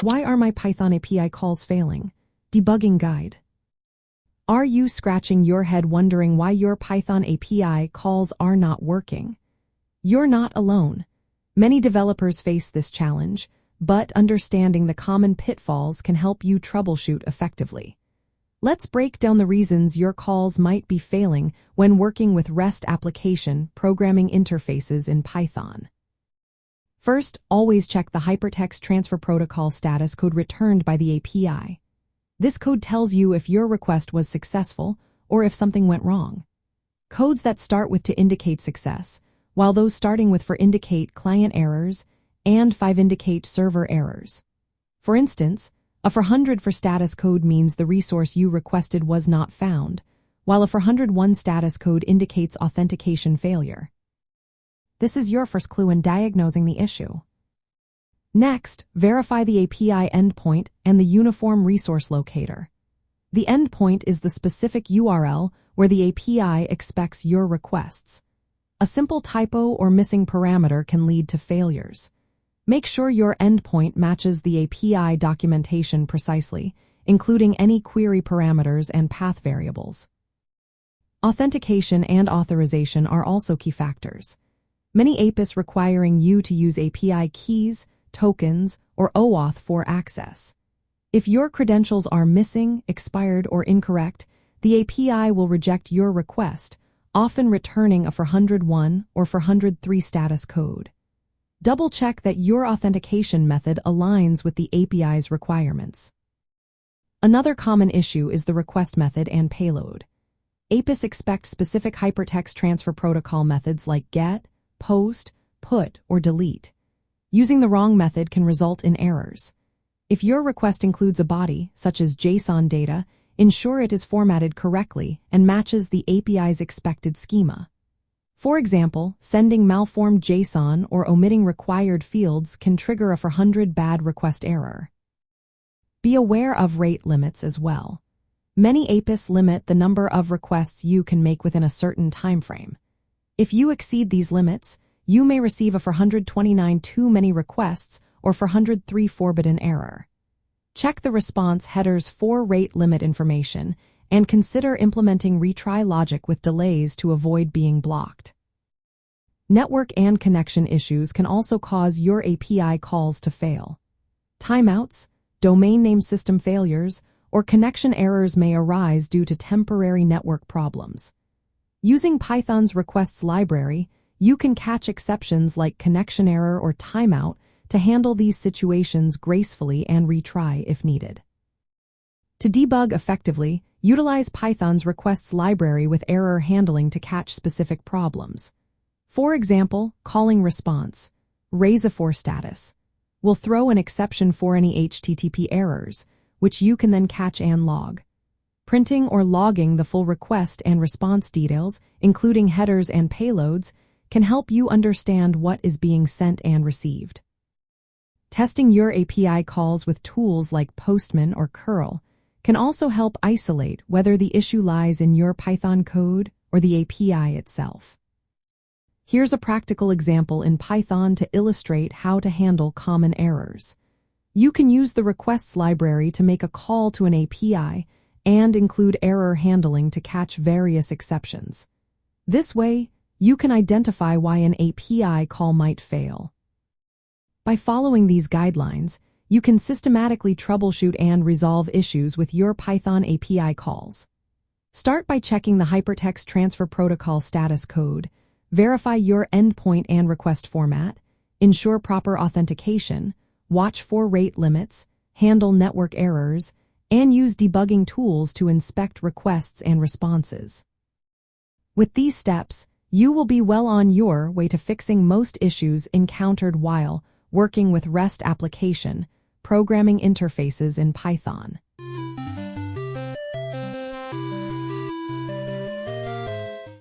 Why are my Python API calls failing? Debugging guide. Are you scratching your head wondering why your Python API calls are not working? You're not alone. Many developers face this challenge, but understanding the common pitfalls can help you troubleshoot effectively. Let's break down the reasons your calls might be failing when working with REST application programming interfaces in Python. First, always check the Hypertext Transfer Protocol status code returned by the API. This code tells you if your request was successful or if something went wrong. Codes that start with to indicate success, while those starting with for indicate client errors and 5 indicate server errors. For instance, a for 100 for status code means the resource you requested was not found, while a for 101 status code indicates authentication failure. This is your first clue in diagnosing the issue. Next, verify the API endpoint and the uniform resource locator. The endpoint is the specific URL where the API expects your requests. A simple typo or missing parameter can lead to failures. Make sure your endpoint matches the API documentation precisely, including any query parameters and path variables. Authentication and authorization are also key factors. Many APIs requiring you to use API keys, tokens, or OAuth for access. If your credentials are missing, expired, or incorrect, the API will reject your request, often returning a for 101 or for 103 status code. Double-check that your authentication method aligns with the API's requirements. Another common issue is the request method and payload. APIs expect specific Hypertext Transfer Protocol methods like GET, POST, PUT, or DELETE. Using the wrong method can result in errors. If your request includes a body, such as JSON data, ensure it is formatted correctly and matches the API's expected schema. For example, sending malformed JSON or omitting required fields can trigger a for 100 bad request error. Be aware of rate limits as well. Many APIs limit the number of requests you can make within a certain time frame. If you exceed these limits, you may receive a for 129 too many requests or for 103 forbidden error. Check the response headers for rate limit information and consider implementing retry logic with delays to avoid being blocked. Network and connection issues can also cause your API calls to fail. Timeouts, domain name system failures, or connection errors may arise due to temporary network problems. Using Python's requests library, you can catch exceptions like connection error or timeout to handle these situations gracefully and retry if needed. To debug effectively, utilize Python's requests library with error handling to catch specific problems. For example, calling response, raise a for status, will throw an exception for any HTTP errors, which you can then catch and log. Printing or logging the full request and response details, including headers and payloads, can help you understand what is being sent and received. Testing your API calls with tools like Postman or curl can also help isolate whether the issue lies in your Python code or the API itself. Here's a practical example in Python to illustrate how to handle common errors. You can use the requests library to make a call to an API and include error handling to catch various exceptions. This way, you can identify why an API call might fail. By following these guidelines, you can systematically troubleshoot and resolve issues with your Python API calls. Start by checking the Hypertext Transfer Protocol status code, verify your endpoint and request format, ensure proper authentication, watch for rate limits, handle network errors, and use debugging tools to inspect requests and responses. With these steps, you will be well on your way to fixing most issues encountered while working with REST application programming interfaces in Python.